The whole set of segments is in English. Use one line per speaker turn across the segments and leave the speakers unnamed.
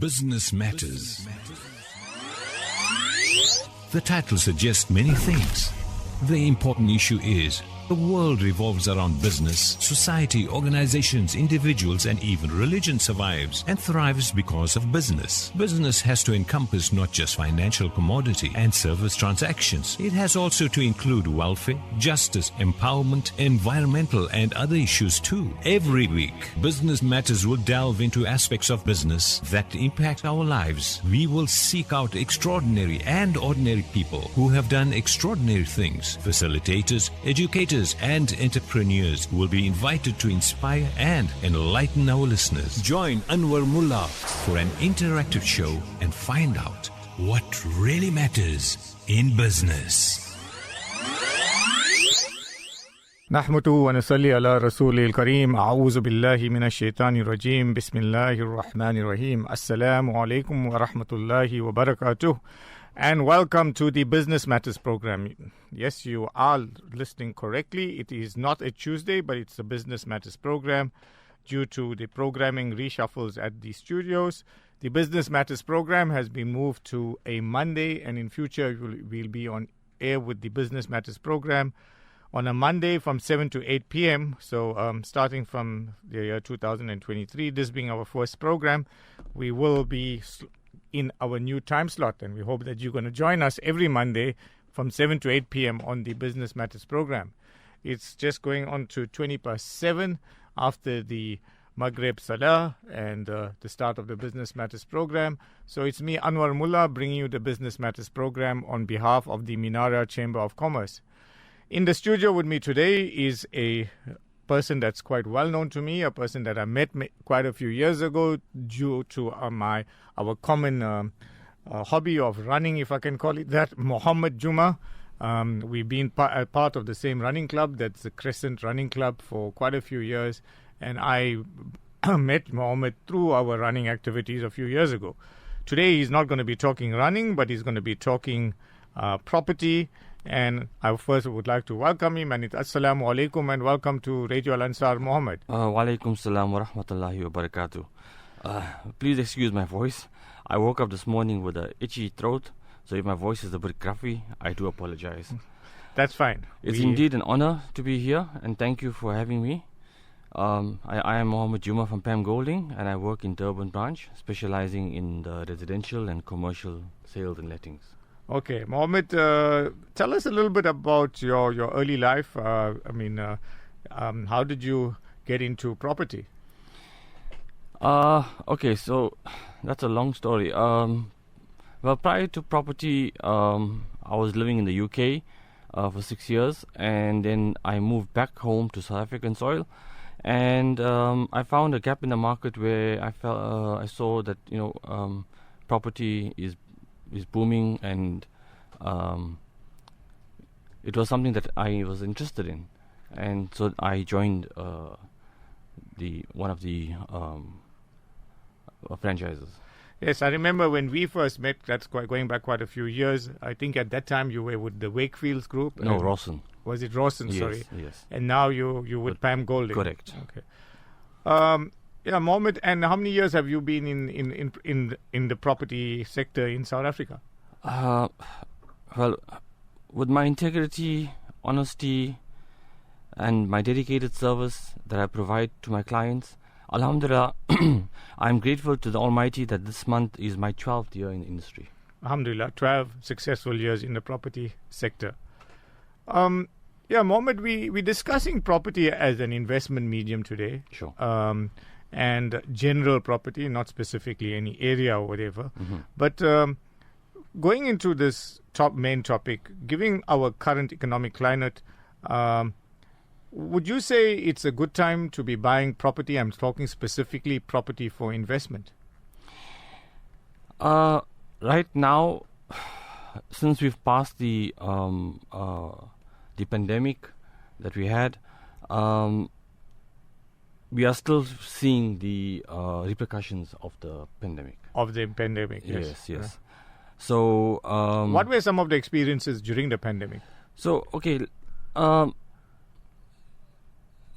Business Matters. The title suggests many things. The important issue is the world revolves around business, society, organizations, individuals, and even religion survives and thrives because of business. Business has to encompass not just financial commodity and service transactions. It has also to include welfare, justice, empowerment, environmental, and other issues too. Every week, Business Matters will delve into aspects of business that impact our lives. We will seek out extraordinary and ordinary people who have done extraordinary things. Facilitators, educators, and entrepreneurs will be invited to inspire and enlighten our listeners. Join Anwar Mullah for an interactive show and find out what really matters in business.
نحمده ونصلي على رسوله الكريم أعوذ بالله من الشيطان الرجيم بسم الله الرحمن الرحيم السلام عليكم ورحمة الله وبركاته. And welcome to the Business Matters program. Yes, you are listening correctly. It is not a Tuesday, but it's a Business Matters program due to the programming reshuffles at the studios. The Business Matters program has been moved to a Monday, and in future we'll be on air with the Business Matters program on a Monday from 7 to 8 p.m. So starting from the year 2023, this being our first program, we will be in our new time slot, and we hope that you're going to join us every Monday from 7 to 8 p.m. on the Business Matters program. It's just going on to 20/7 after the Maghrib Salah and the start of the Business Matters program. So it's me, Anwar Mullah, bringing you the Business Matters program on behalf of the Minara Chamber of Commerce. In the studio with me today is a person that's quite well known to me, a person that I met quite a few years ago due to our common hobby of running, if I can call it that, Mahomed, Jooma. We've been part of the same running club, that's the Crescent Running Club, for quite a few years, and I met Mahomed through our running activities a few years ago. Today he's not going to be talking running, but he's going to be talking property. And I first would like to welcome him, and it's Assalamu alaikum and welcome to Radio Al Ansar, Mahomed.
Wa alaikum salam wa rahmatullahi wa barakatuh. Please excuse my voice. I woke up this morning with an itchy throat, so if my voice is a bit gruffy, I do apologize.
That's fine.
It's indeed an honor to be here, and thank you for having me. I am Mohammed Jooma from Pam Golding, and I work in Durban branch, specializing in the residential and commercial sales and lettings.
Okay, Mohammed, tell us a little bit about your early life. How did you get into property?
Okay, so that's a long story. Well, prior to property, I was living in the UK for 6 years, and then I moved back home to South African soil, and I found a gap in the market where I saw that property is booming, and it was something that I was interested in, and so I joined one of the franchises.
Yes, I remember when we first met. That's going back quite a few years. I think at that time you were with the Wakefields group.
No, Rawson.
Was it Rawson?
Yes,
sorry.
Yes.
And now you with Pam Golding.
Correct.
Okay. Yeah, Mohammed. And how many years have you been in the property sector in South Africa?
Well, with my integrity, honesty, and my dedicated service that I provide to my clients, Alhamdulillah, I'm grateful to the Almighty that this month is my 12th year in the industry.
Alhamdulillah, 12 successful years in the property sector. Yeah, Mohammed, we're discussing property as an investment medium today.
Sure.
And general property, not specifically any area or whatever.
Mm-hmm.
But going into this main topic, given our current economic climate, would you say it's a good time to be buying property? I'm talking specifically property for investment.
Right now, since we've passed the pandemic that we had, we are still seeing the repercussions of the pandemic.
Of the pandemic, yes.
Yes. So,
what were some of the experiences during the pandemic?
So, okay,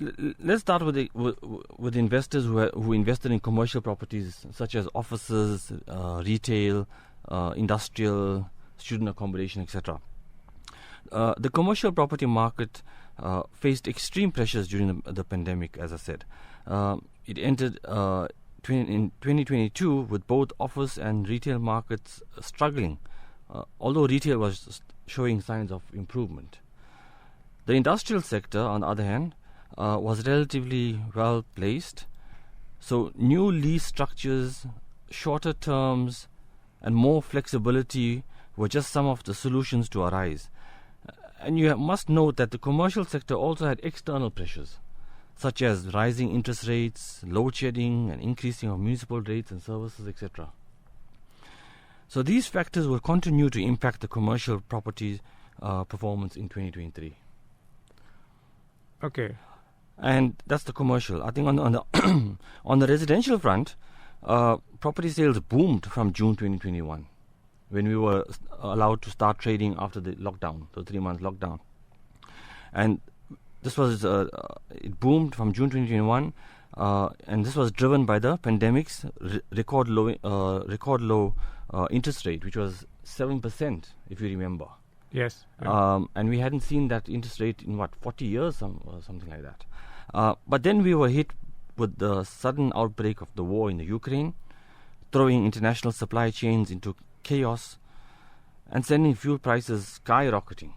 let's start with investors who invested in commercial properties such as offices, retail, industrial, student accommodation, etc. The commercial property market faced extreme pressures during the pandemic, as I said. It entered in 2022 with both office and retail markets struggling, although retail was showing signs of improvement. The industrial sector, on the other hand, was relatively well placed. So new lease structures, shorter terms, and more flexibility were just some of the solutions to arise. And you must note that the commercial sector also had external pressures, such as rising interest rates, load shedding, and increasing of municipal rates and services, etc. So these factors will continue to impact the commercial property performance in 2023.
Okay.
And that's the commercial. I think on the on the residential front, property sales boomed from June 2021, when we were allowed to start trading after the lockdown, the 3-month lockdown. And this was it boomed from June 2021, and this was driven by the pandemic's record low interest rate, which was 7%, if you remember.
Yes.
And we hadn't seen that interest rate in 40 years, or something like that. But then we were hit with the sudden outbreak of the war in the Ukraine, throwing international supply chains into chaos and sending fuel prices skyrocketing.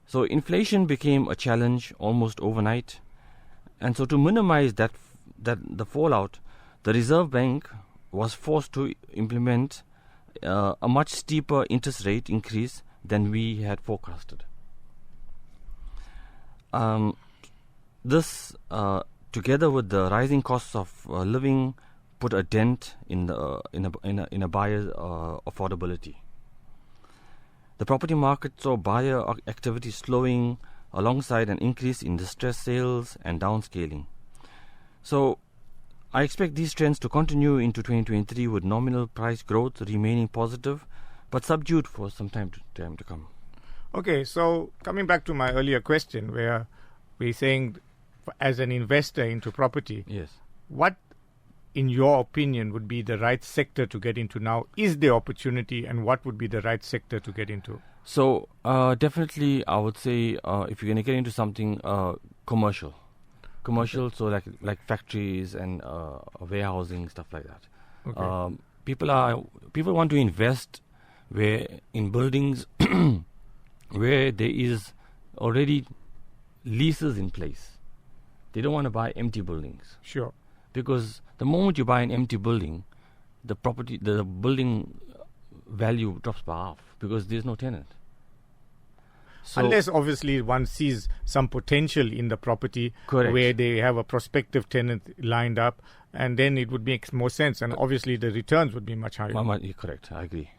So inflation became a challenge almost overnight, and so to minimize that the fallout, the Reserve Bank was forced to implement a much steeper interest rate increase than we had forecasted. This, together with the rising costs of living, put a dent in a buyer's affordability. The property market saw buyer activity slowing alongside an increase in distressed sales and downscaling. So I expect these trends to continue into 2023, with nominal price growth remaining positive but subdued for some time to come.
Okay, so coming back to my earlier question, where we're saying as an investor into property,
yes,
what, in your opinion, would be the right sector to get into now? Is there opportunity, and what would be the right sector to get into?
So definitely I would say if you're going to get into something commercial, okay. So like factories and warehousing, stuff like that. Okay. People want to invest in buildings where there is already leases in place. They don't want to buy empty buildings.
Sure.
Because the moment you buy an empty building, the building value drops by half because there's no tenant. So
unless obviously one sees some potential in the property, correct, where they have a prospective tenant lined up, and then it would make more sense, and obviously the returns would be much higher.
Correct, I agree.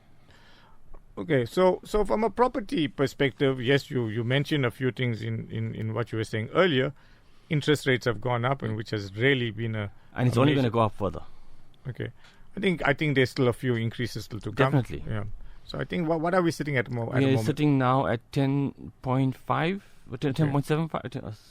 Okay, so from a property perspective, yes, you mentioned a few things in what you were saying earlier. Interest rates have gone up, and which has really been
and it's only going to go up further.
Okay, I think there's still a few increases still to come.
Definitely.
Yeah. So I think what are we sitting at the moment?
We are sitting now at 10.5, 10.75,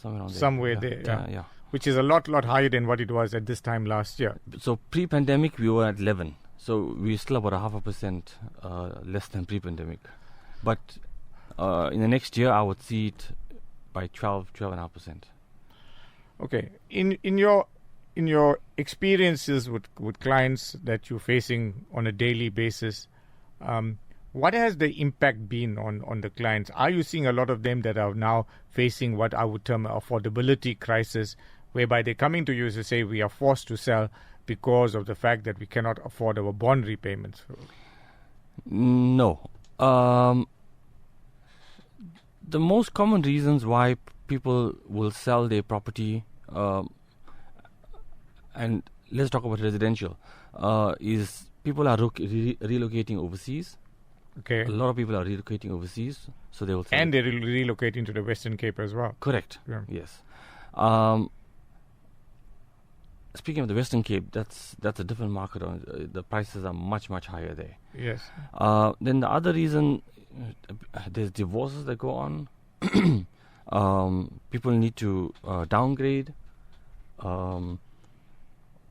somewhere around there.
Somewhere there, yeah. Which is a lot higher than what it was at this time last year.
So pre-pandemic we were at 11. So we're still about 0.5% less than pre-pandemic. But in the next year I would see it by 12.5%.
Okay. In your experiences with clients that you're facing on a daily basis, what has the impact been on the clients? Are you seeing a lot of them that are now facing what I would term an affordability crisis, whereby they're coming to you to say we are forced to sell because of the fact that we cannot afford our bond repayments?
No. The most common reasons why people will sell their property, and let's talk about residential, is people are relocating overseas.
Okay.
A lot of people are relocating overseas, so they will sell.
And they're relocating to the Western Cape as well.
Correct.
Yeah.
Yes. Speaking of the Western Cape, that's a different market. The prices are much higher there.
Yes.
Then the other reason, there's divorces that go on. People need to downgrade,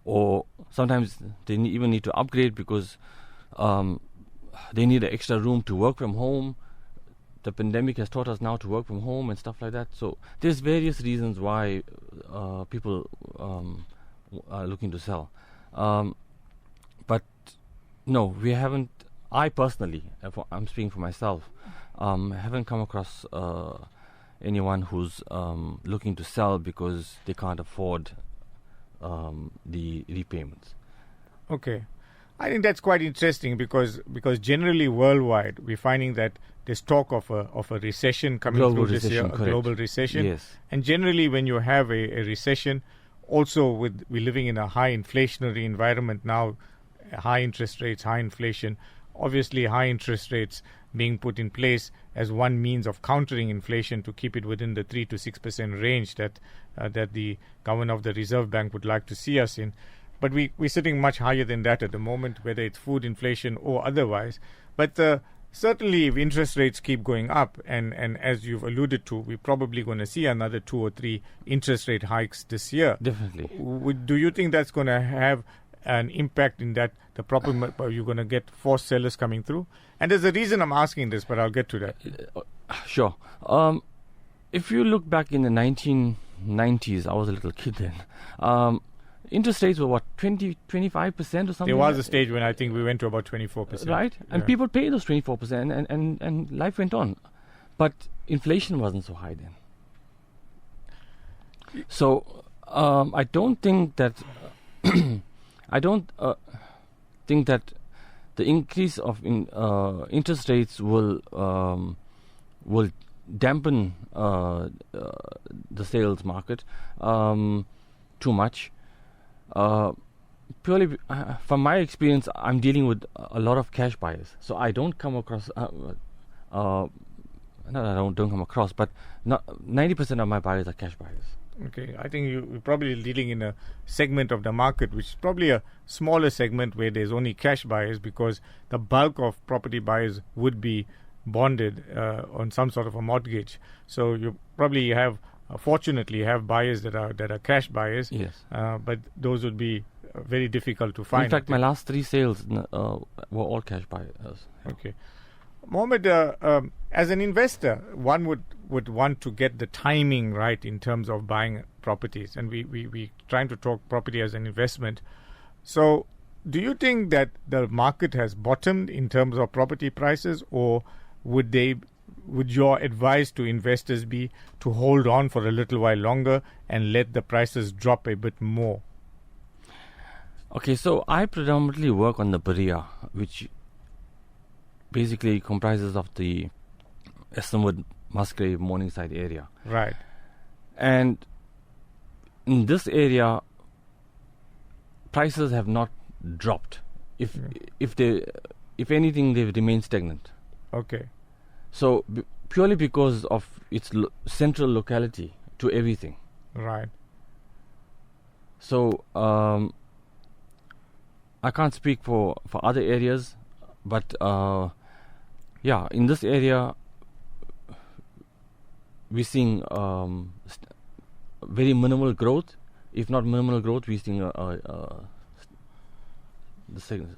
or sometimes they even need to upgrade because they need an extra room to work from home. The pandemic has taught us now to work from home and stuff like that. So there's various reasons why people are looking to sell. But no, we haven't. I personally, I'm speaking for myself, haven't come across anyone who's looking to sell because they can't afford the repayments.
Okay. I think that's quite interesting because generally worldwide we're finding that there's talk of a recession coming
Global
through this year,
recession,
a global recession.
Yes.
And generally when you have a recession, also we're living in a high inflationary environment now, high interest rates, high inflation, obviously high interest rates being put in place as one means of countering inflation to keep it within the 3 to 6% range that the governor of the Reserve Bank would like to see us in. But we're sitting much higher than that at the moment, whether it's food inflation or otherwise. But certainly if interest rates keep going up, and as you've alluded to, we're probably going to see another 2 or 3 interest rate hikes this year.
Definitely.
Do you think that's going to have an impact in that you're going to get forced sellers coming through? And there's a reason I'm asking this, but I'll get to that.
Sure. If you look back in the 1990s, I was a little kid then. Interest rates were 20, 25% or something?
There was a stage when I think we went to about 24%.
Right? And people paid those 24% and life went on. But inflation wasn't so high then. So I don't think that the increase of interest rates will dampen the sales market too much. Purely from my experience, I'm dealing with a lot of cash buyers, so I don't come across. Don't come across, but not 90% of my buyers are cash buyers.
Okay, I think you're probably dealing in a segment of the market which is probably a smaller segment where there's only cash buyers, because the bulk of property buyers would be bonded on some sort of a mortgage. So you probably fortunately have buyers that are cash buyers.
Yes.
But those would be very difficult to find.
In fact, my last 3 sales were all cash buyers.
Okay. Mohammed, as an investor, one would want to get the timing right in terms of buying properties. And we trying to talk property as an investment. So do you think that the market has bottomed in terms of property prices, or would your advice to investors be to hold on for a little while longer and let the prices drop a bit more?
Okay, so I predominantly work on the Berea, which basically comprises of the Estonwood, Musgrave, Morningside area.
Right.
And in this area, prices have not dropped. If anything, they've remained stagnant.
Okay.
So purely because of its central locality to everything.
Right.
So I can't speak for other areas, but in this area we're seeing very minimal growth. If not minimal growth, we're seeing the second.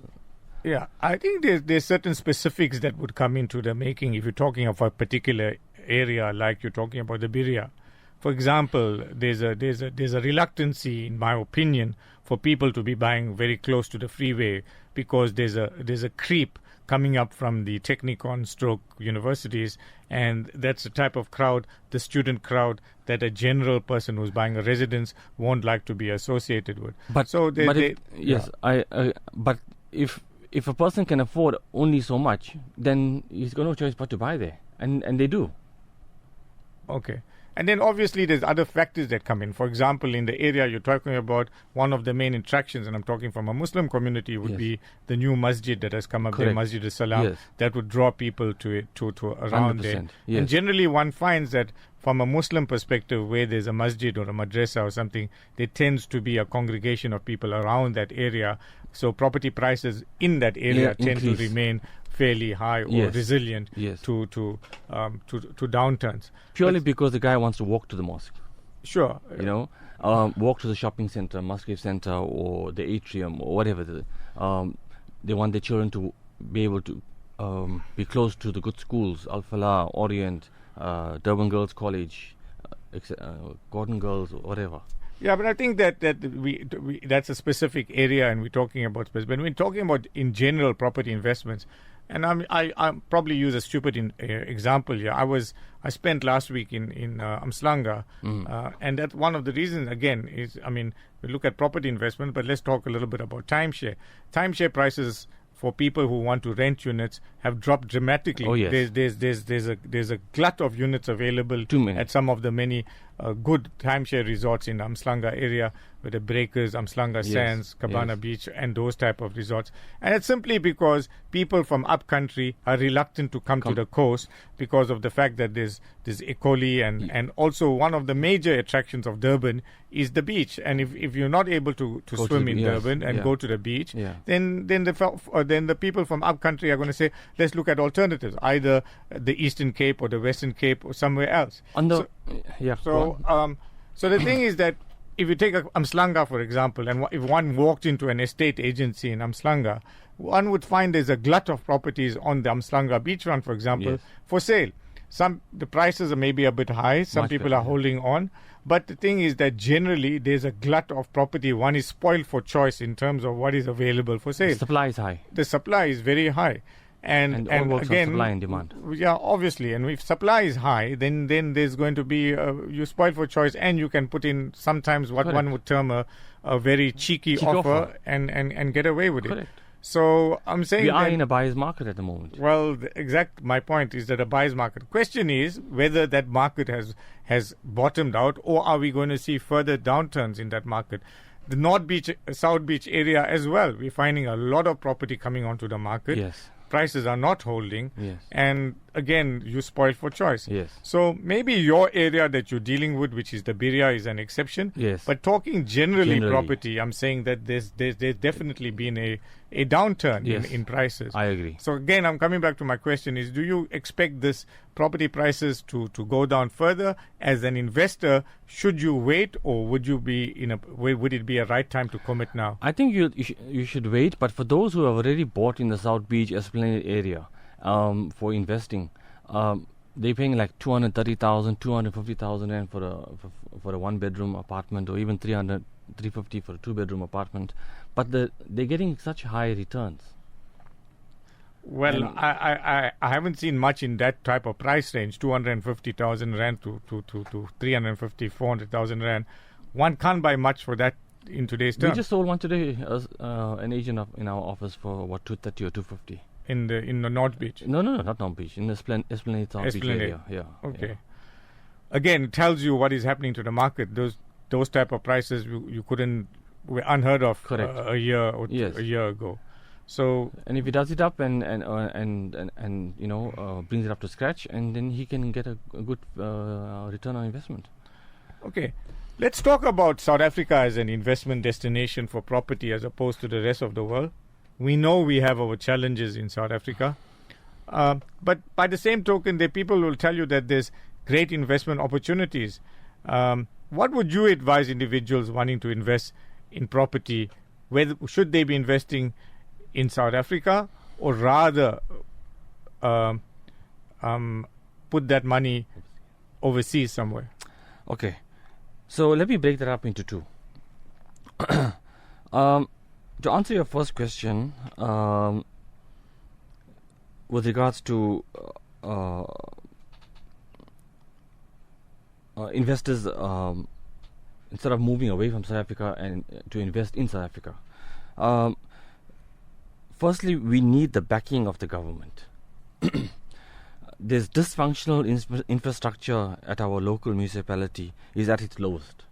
Yeah, I think there's certain specifics that would come into the making if you're talking of a particular area, like you're talking about the Berea. For example, there's a reluctancy, in my opinion, for people to be buying very close to the freeway, because there's a creep coming up from the Technikon / universities, and that's the type of crowd, the student crowd, that a general person who's buying a residence won't like to be associated with. But if a person can afford only so much, then he's got no choice but to buy there, and they do. Okay. And then obviously there's other factors that come in. For example, in the area you're talking about, one of the main attractions, and I'm talking from a Muslim community, would be the new masjid that has come up there, Masjid al-Salam, that would draw people to around there. Yes. And generally one finds that from a Muslim perspective, where there's a masjid or a madrasa or something, there tends to be a congregation of people around that area. So property prices in that area tend to remain fairly high or
Yes.
resilient
Yes.
to downturns.
Purely because the guy wants to walk to the mosque.
Sure.
You know, walk to the shopping center, Musgrave Center, or the atrium, or whatever. They want their children to be able to be close to the good schools, Al Falah, Orient, Durban Girls College, Gordon Girls, or whatever.
Yeah, but I think that we that's a specific area, and we're talking about when we're talking about in general property investments. And I probably use a stupid example here. I spent last week in Umhlanga, and that one of the reasons again is, I mean, we look at property investment, but let's talk a little bit about timeshare. Timeshare prices for people who want to rent units have dropped dramatically.
Oh, yes.
There's a glut of units available at some of the many good timeshare resorts in Umhlanga area, with the Breakers, Umhlanga Sands, Cabana Beach, and those type of resorts. And it's simply because people from upcountry are reluctant to come to the coast because of the fact that there's E. coli and also one of the major attractions of Durban is the beach. And if you're not able to swim in Durban and go to the beach, then the people from upcountry are going to say, let's look at alternatives, either the Eastern Cape or the Western Cape or somewhere else. So the thing is that if you take Umhlanga, for example, and if one walked into an estate agency in Umhlanga, one would find there's a glut of properties on the Umhlanga beachfront, for example, for sale. The prices are maybe a bit high. Some people are holding on. But the thing is that generally there's a glut of property. One is spoiled for choice in terms of what is available for sale.
The supply is high.
The supply is very high. And
all works
again,
on supply and demand.
Yeah, obviously. And if supply is high, then there's going to be, you spoil for choice, and you can put in sometimes what one would term a very cheeky offer and get away with it. So I'm saying
we are in a buyer's market at the moment.
Well, my point is that a buyer's market. Question is whether that market has bottomed out, or are we going to see further downturns in that market? The North Beach, South Beach area as well. We're finding a lot of property coming onto the market.
Yes.
Prices are not holding.
Yes.
And again, you spoil for choice.
Yes.
So maybe your area that you're dealing with, which is the Birria, is an exception.
Yes.
But talking generally property, I'm saying that there's definitely been a downturn in prices.
I agree.
So again, I'm coming back to my question is, do you expect this property prices to go down further? As an investor, should you wait, or would you be would it be a right time to commit now?
I think you should wait, but for those who have already bought in the South Beach Esplanade area for investing, they're paying like 230,000, 250,000 rand for a one-bedroom apartment, or even 350 for a two-bedroom apartment. But they're getting such high returns.
Well, I haven't seen much in that type of price range, 250,000 rand to 350, 400,000 rand. One can't buy much for that in today's terms.
We just sold one today, an agent in our office for 230 or 250.
In the North Beach?
No, not North Beach. In the Esplanade South Beach area. Yeah.
Okay.
Yeah.
Again, it tells you what is happening to the market. Those type of prices were unheard of a year a year ago. So,
and if he does it up and brings it up to scratch, and then he can get a good return on investment.
Okay, let's talk about South Africa as an investment destination for property as opposed to the rest of the world. We know we have our challenges in South Africa, but by the same token, the people will tell you that there's great investment opportunities. What would you advise individuals wanting to invest in property? Should they be investing in South Africa, or rather put that money overseas somewhere?
Okay, so let me break that up into two. To answer your first question, with regards to investors, instead of moving away from South Africa and to invest in South Africa, firstly, we need the backing of the government. This dysfunctional infrastructure at our local municipality is at its lowest.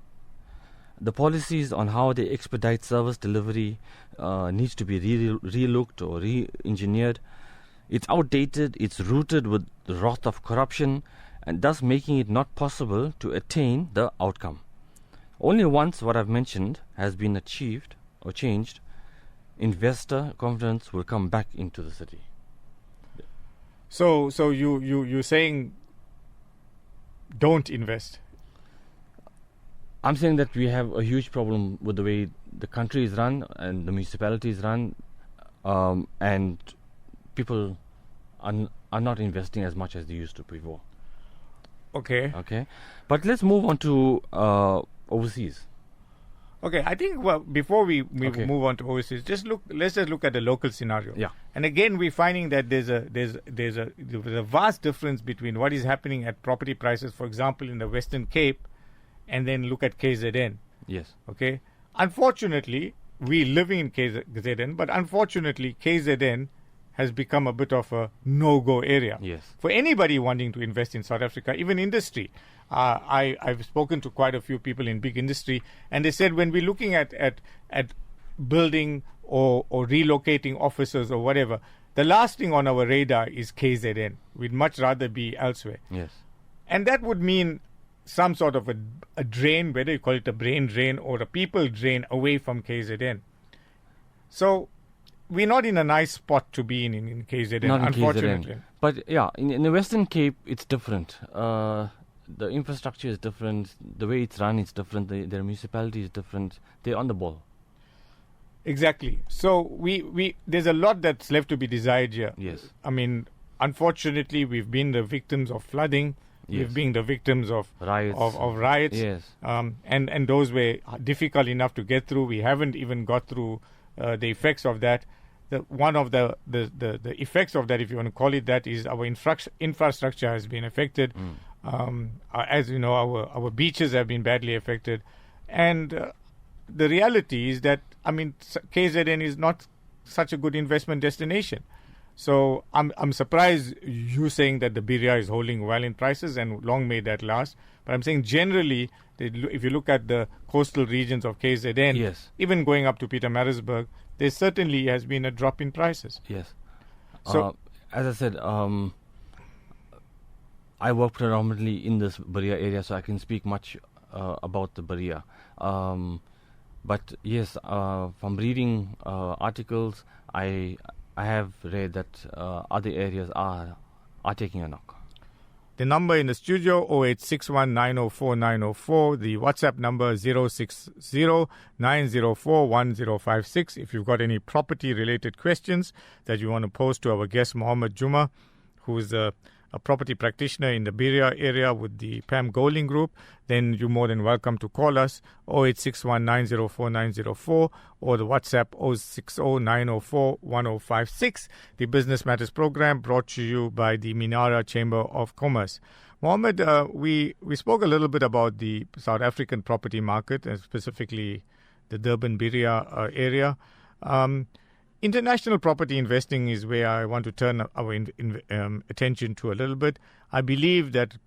The policies on how they expedite service delivery needs to be re-looked or re-engineered. It's outdated, it's rooted with the wrath of corruption, and thus making it not possible to attain the outcome. Only once what I've mentioned has been achieved or changed, investor confidence will come back into the city.
So you're saying don't invest.
I'm saying that we have a huge problem with the way the country is run and the municipality is run, and people are not investing as much as they used to before.
Okay.
Okay, but let's move on to overseas.
Okay, I think before we move on to overseas, let's just look at the local scenario.
Yeah.
And again, we're finding that there's a vast difference between what is happening at property prices, for example, in the Western Cape, and then look at KZN.
Yes.
Okay. Unfortunately, we living in KZN, but unfortunately, KZN has become a bit of a no-go area.
Yes.
For anybody wanting to invest in South Africa, even industry. I've spoken to quite a few people in big industry, and they said when we're looking at building or relocating offices or whatever, the last thing on our radar is KZN. We'd much rather be elsewhere.
Yes.
And that would mean some sort of a drain, whether you call it a brain drain or a people drain away from KZN. So we're not in a nice spot to be in KZN,
Not in
unfortunately.
KZN. But yeah, in the Western Cape, it's different. The infrastructure is different. The way it's run is different. Their municipality is different. They're on the ball.
Exactly. So we there's a lot that's left to be desired here.
Yes.
I mean, unfortunately, we've been the victims of flooding.
Yes.
We've been the victims of
Riots.
Of riots.
Yes.
And those were difficult enough to get through. We haven't even got through the effects of that. One of the effects of that, if you want to call it that, is our infrastructure has been affected. As you know, our beaches have been badly affected. And the reality is that, I mean, KZN is not such a good investment destination. So I'm surprised you saying that the birria is holding well in prices, and long may that last. But I'm saying generally, if you look at the coastal regions of KZN,
Yes.
even going up to Pietermaritzburg, there certainly has been a drop in prices.
Yes.
So,
as I said, I work predominantly in this birria area, so I can speak much about the birria. But yes, from reading articles, I have read that other areas are taking a knock.
the number in the studio 0861904904. The WhatsApp number 06090411056. If you've got any property related questions that you want to pose to our guest Mahomed Jooma, who is a property practitioner in the Birria area with the Pam Golding Group, then you're more than welcome to call us 0861904904 or the WhatsApp 06090411056. The Business Matters program brought to you by the Minara Chamber of Commerce. Mohammed, we spoke a little bit about the South African property market, and specifically the Durban Birria area. International property investing is where I want to turn our attention to a little bit. I believe that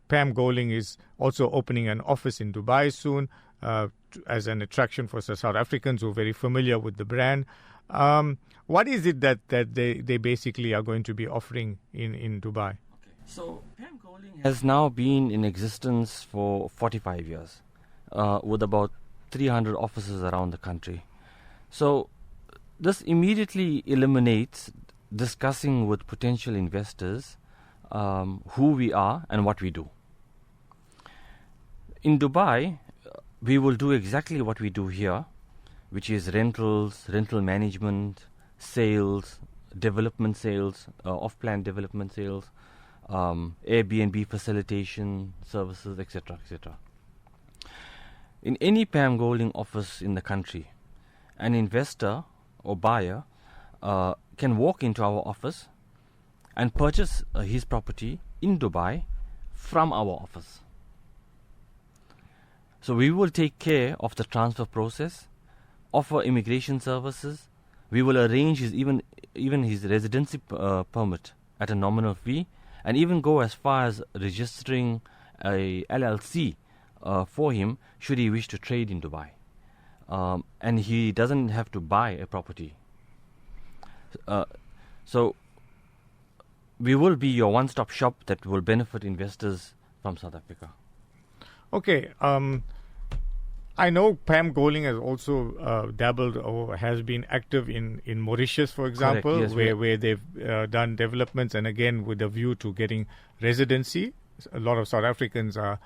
Pam Golding is also opening an office in Dubai soon as an attraction for South Africans who are very familiar with the brand. What is it that they basically are going to be offering in Dubai?
Okay. So Pam Golding has now been in existence for 45 years with about 300 offices around the country. So this immediately eliminates discussing with potential investors who we are and what we do. In Dubai, we will do exactly what we do here, which is rentals, rental management, sales, development sales, off-plan development sales, Airbnb facilitation services, etc., etc. In any Pam Golding office in the country, an investor or buyer can walk into our office and purchase his property in Dubai from our office. So we will take care of the transfer process, offer immigration services. We will arrange even his residency permit at a nominal fee, and even go as far as registering a LLC for him should he wish to trade in Dubai. And he doesn't have to buy a property. So we will be your one-stop shop that will benefit investors from South Africa.
Okay. I know Pam Goling has also dabbled or has been active in Mauritius, for example,
Correct, yes,
where they've done developments, and again with a view to getting residency. A lot of South Africans are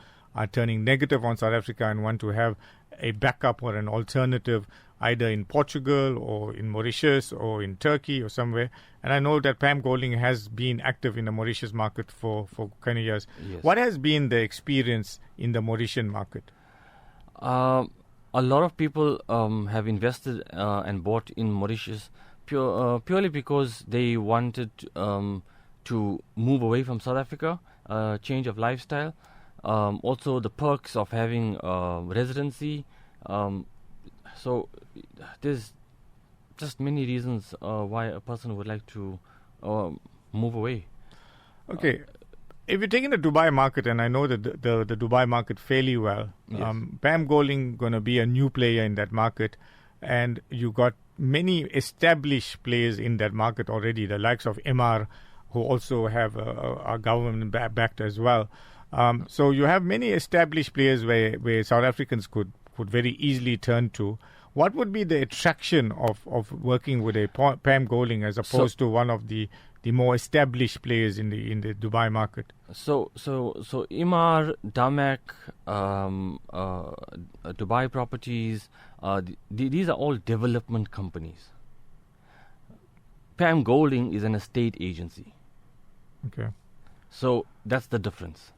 turning negative on South Africa and want to have a backup or an alternative either in Portugal or in Mauritius or in Turkey or somewhere. And I know that Pam Goling has been active in the Mauritius market for kind of years.
Yes.
What has been the experience in the Mauritian market?
A lot of people have invested and bought in Mauritius purely because they wanted to move away from South Africa, change of lifestyle. Also, the perks of having residency. So there's just many reasons why a person would like to move away.
Okay. If you're taking the Dubai market, and I know the Dubai market fairly well,
Yes.
Pam Goling going to be a new player in that market, and you got many established players in that market already, the likes of MR, who also have a government backed as well. So you have many established players where South Africans could very easily turn to. What would be the attraction of working with a Pam Goling as opposed to one of the more established players in the Dubai market?
So Imar, Damek, Dubai Properties, these are all development companies. Pam Golding is an estate agency.
Okay.
So that's the difference.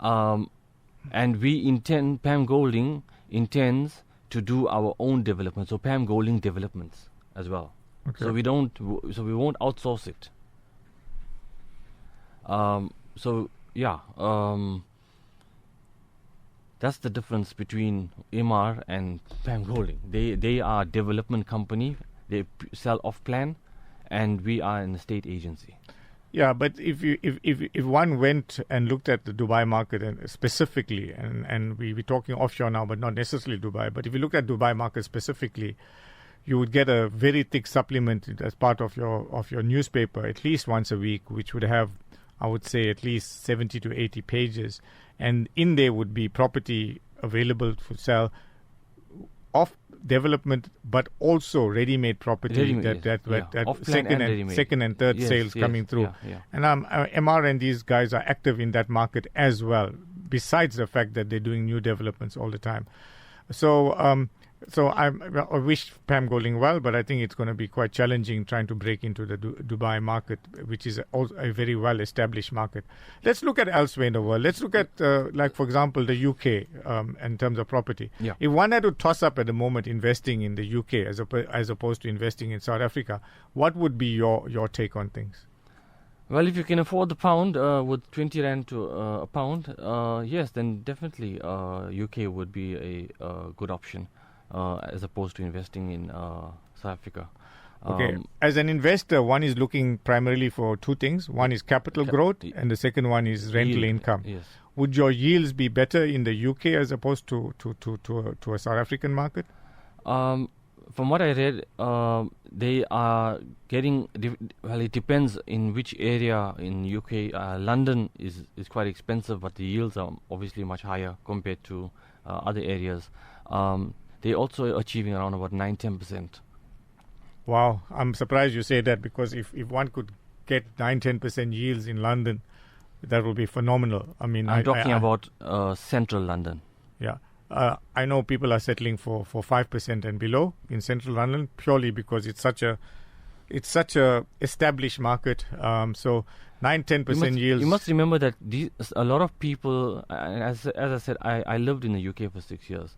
And Pam Golding intends to do our own development. So Pam Golding Developments as well.
Okay.
So we won't outsource it. That's the difference between Imar and Pam Golding. They are a development company. They sell off plan, and we are an estate agency.
Yeah, but if one went and looked at the Dubai market and specifically, and we're talking offshore now, but not necessarily Dubai, but if you look at Dubai market specifically, you would get a very thick supplement as part of your newspaper at least once a week, which would have, I would say, at least 70 to 80 pages, and in there would be property available for sale off development, but also ready-made property that second and third sales coming through.
Yeah.
And MR and these guys are active in that market as well, besides the fact that they're doing new developments all the time. So I wish Pam Golding well, but I think it's going to be quite challenging trying to break into the Dubai market, which is also a very well-established market. Let's look at elsewhere in the world. Let's look at, like, for example, the UK in terms of property.
Yeah.
If one had to toss up at the moment investing in the UK as opposed to investing in South Africa, what would be your take on things?
Well, if you can afford the pound with 20 rand to a pound, yes, then definitely UK would be a good option. As opposed to investing in South Africa.
Okay. As an investor, one is looking primarily for two things. One is capital growth, and the second one is rental income.
Yes.
Would your yields be better in the UK as opposed to a South African market?
From what I read, they are getting. Well, it depends in which area in UK. London is quite expensive, but the yields are obviously much higher compared to other areas. They're also achieving around about 9-10%.
Wow, I'm surprised you say that, because if one could get 9-10% yields in London, that would be phenomenal. I mean,
I'm talking about central London.
Yeah. I know people are settling for 5% and below in central London, purely because it's such a established market. So 9-10% yields.
You must remember that a lot of people, as I said, I lived in the UK for 6 years.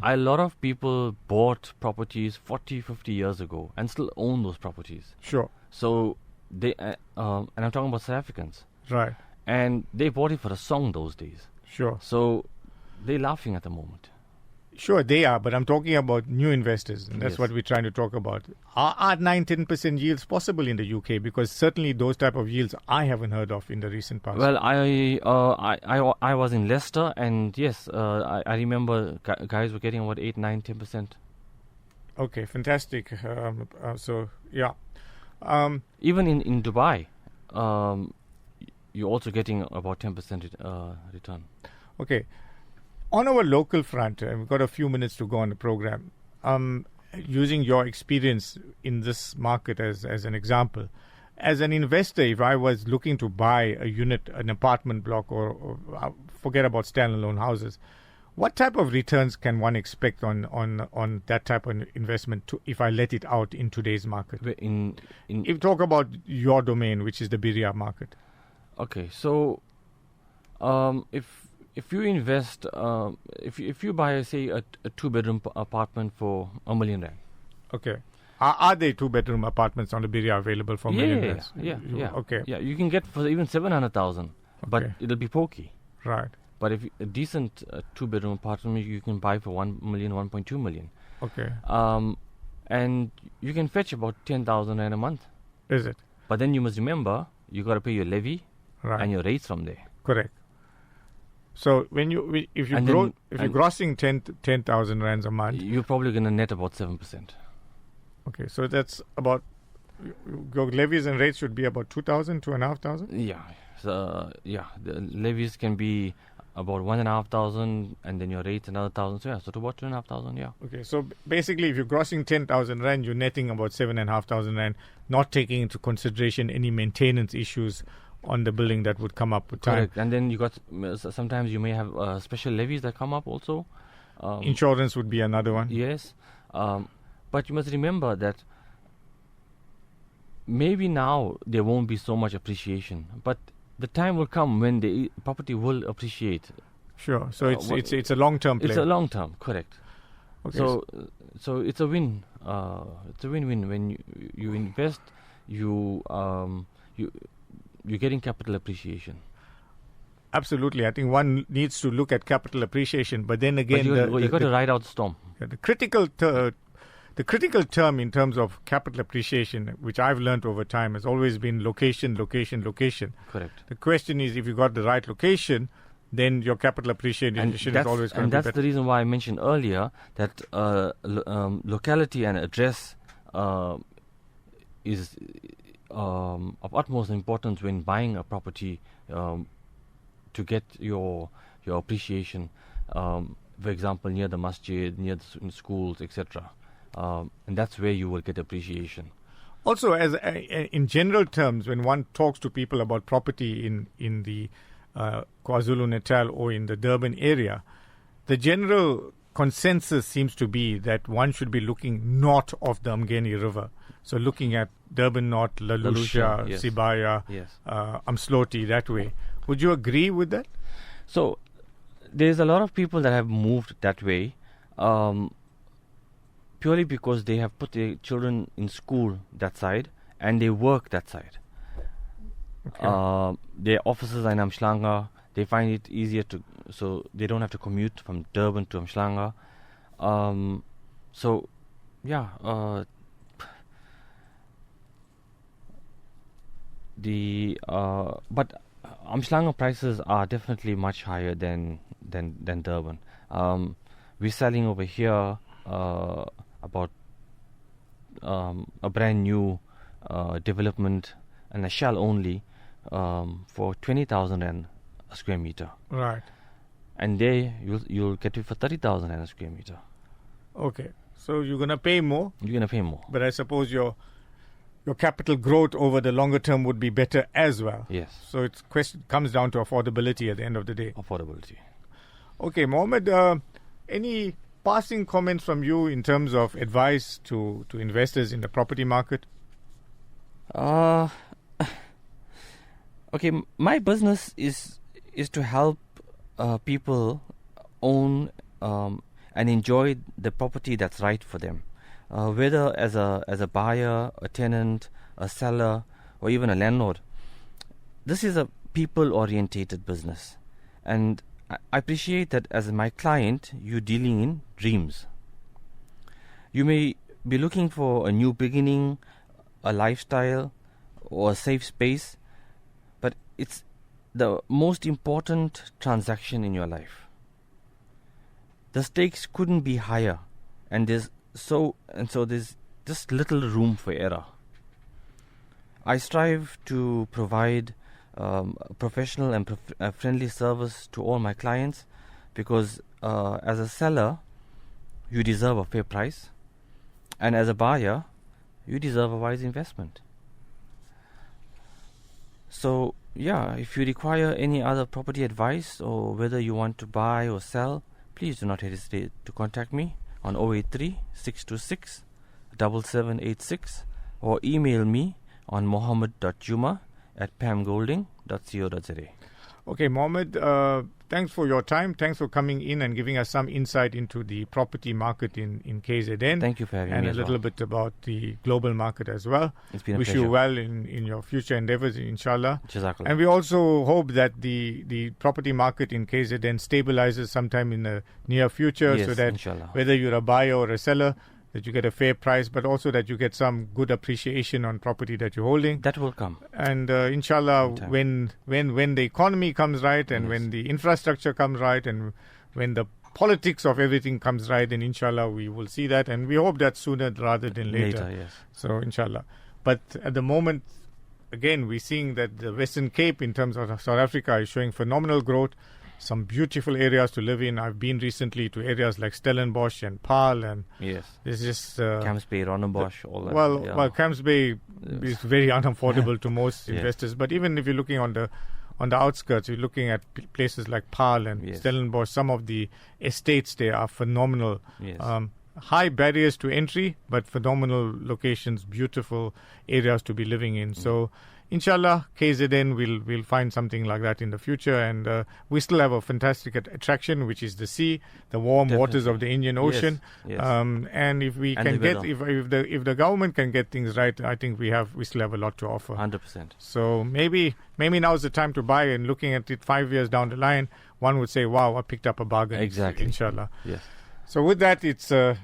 A lot of people bought properties 40-50 years ago and still own those properties.
Sure.
So they and I'm talking about South Africans.
Right.
And they bought it for a song those days.
Sure.
So they're laughing at the moment.
Sure, they are, but I'm talking about new investors, and that's what we're trying to talk about. Are 9-10% yields possible in the UK? Because certainly those type of yields I haven't heard of in the recent past.
Well, I was in Leicester, and yes, I remember guys were getting about 8, 9, 10%.
Okay, fantastic. So yeah,
even in Dubai, you're also getting about 10% return.
Okay. On our local front, we've got a few minutes to go on the program. Using your experience in this market as an example, as an investor, if I was looking to buy a unit, an apartment block, or forget about standalone houses, what type of returns can one expect on that type of investment if I let it out in today's market? If you talk about your domain, which is the Birria market.
Okay, so if you invest, if you buy, say, a 2-bedroom apartment for R1 million.
Okay. Are there 2-bedroom apartments on the Birria available for $1 million?
Yeah.
Okay.
Yeah, you can get for even 700,000, but it'll be pokey.
Right.
But if a decent 2-bedroom apartment you can buy for 1 million, 1.2 million.
Okay.
And you can fetch about 10,000 a month.
Is it?
But then you must remember you got to pay your levy and your rates from there.
Correct. So if you're grossing 10,000 rands a month,
you're probably going to net about 7%.
Okay, so that's about your levies and rates should be about 2,000, 2,500.
Yeah. So the levies can be about 1,500, and then your rates another 1,000. So so to about 2,500. Yeah.
Okay, so basically, if you're grossing 10,000 rand, you're netting about 7,500 rand, not taking into consideration any maintenance issues on the building that would come up with time.
Correct. And then you got sometimes you may have special levies that come up also.
Insurance would be another one.
Yes, but you must remember that maybe now there won't be so much appreciation, but the time will come when the property will appreciate.
Sure. So it's a long-term play.
It's a long-term, correct. Okay. So it's a win. It's a win-win when you invest. You're getting capital appreciation.
Absolutely. I think one needs to look at capital appreciation, but then again,
you got to ride out the storm.
The critical term in terms of capital appreciation, which I've learned over time, has always been location.
Correct.
The question is, if you got the right location, then your capital appreciation is always going to be better.
And that's the reason why I mentioned earlier that locality and address is of utmost importance when buying a property to get your appreciation. For example, near the masjid, near the schools, etc. And that's where you will get appreciation.
Also, as in general terms, when one talks to people about property in the KwaZulu-Natal or in the Durban area, the general consensus seems to be that one should be looking north of the Umgeni River. So looking at Durban North, Lalusha,
yes.
Sibaya,
yes.
Umsloti, that way. Would you agree with that?
So there's a lot of people that have moved that way purely because they have put their children in school that side and they work that side. Okay. Their offices are in Umhlanga. They find it easier so they don't have to commute from Durban to Umhlanga. But Umhlanga prices are definitely much higher than Durban. We're selling over here about a brand new development and a shell only for 20,000 rand a square meter.
Right.
And there you'll get it for 30,000 rand a square meter.
Okay. So you're gonna pay more.
You're gonna pay more.
But I suppose your capital growth over the longer term would be better as well.
Yes.
So comes down to affordability at the end of the day.
Affordability.
Okay, Mohammed, any passing comments from you in terms of advice to investors in the property market?
Okay, my business is to help people own and enjoy the property that's right for them. Whether as a buyer, a tenant, a seller, or even a landlord. This is a people-orientated business. And I appreciate that as my client, you're dealing in dreams. You may be looking for a new beginning, a lifestyle, or a safe space, but it's the most important transaction in your life. The stakes couldn't be higher, and there's just little room for error. I strive to provide professional and friendly service to all my clients because as a seller, you deserve a fair price, and as a buyer, you deserve a wise investment. So, yeah, if you require any other property advice or whether you want to buy or sell, please do not hesitate to contact me on 083 626 7786 or email me on mohammed.jooma@pamgolding.co.za.
Okay, Mohammed, thanks for your time. Thanks for coming in and giving us some insight into the property market in KZN.
Thank you for having me.
And a
as
little
well.
bit about the global market as well.
It's been a
Wish
pleasure.
you well in your future endeavors, inshallah.
Jazakallah.
And we also hope that the property market in KZN stabilizes sometime in the near future,
Yes,
so that
inshallah.
whether you're a buyer or a seller, that you get a fair price, but also that you get some good appreciation on property that you're holding.
That will come.
And inshallah,
Anytime.
when the economy comes right, and
Yes.
when the infrastructure comes right, and when the politics of everything comes right, then inshallah we will see that, and we hope that sooner rather than later.
Yes.
So inshallah. But at the moment, again, we're seeing that the Western Cape in terms of South Africa is showing phenomenal growth. Some beautiful areas to live in. I've been recently to areas like Stellenbosch and Paarl, and
Yes.
there's just
Camps Bay, Ronnebosch, all that.
well,
yeah.
well, Camps Bay is very unaffordable to most
Yeah.
investors. But even if you're looking on the outskirts, you're looking at places like Paarl and
Yes.
Stellenbosch. Some of the estates there are phenomenal.
Yes.
High barriers to entry, but phenomenal locations, beautiful areas to be living in. So, inshallah, KZN will find something like that in the future, and we still have a fantastic attraction, which is the sea, the warm waters of the Indian Ocean.
Yes.
And if we
And
can
the
get,
weather.
if the government can get things right, I think we still have a lot to offer.
100%.
So maybe now's the time to buy. And looking at it 5 years down the line, one would say, "Wow, I picked up a bargain."
Exactly.
Inshallah.
Yes.
So with that, it's a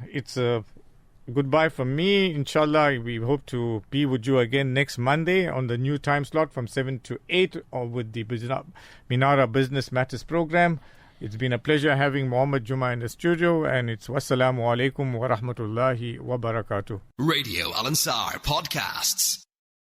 goodbye from me. Inshallah, we hope to be with you again next Monday on the new time slot from 7 to 8 or with the Minara Business Matters program. It's been a pleasure having Mohammed Jooma in the studio, and it's wassalamu alaikum wa rahmatullahi wa barakatuh.
Radio Al Ansar podcasts.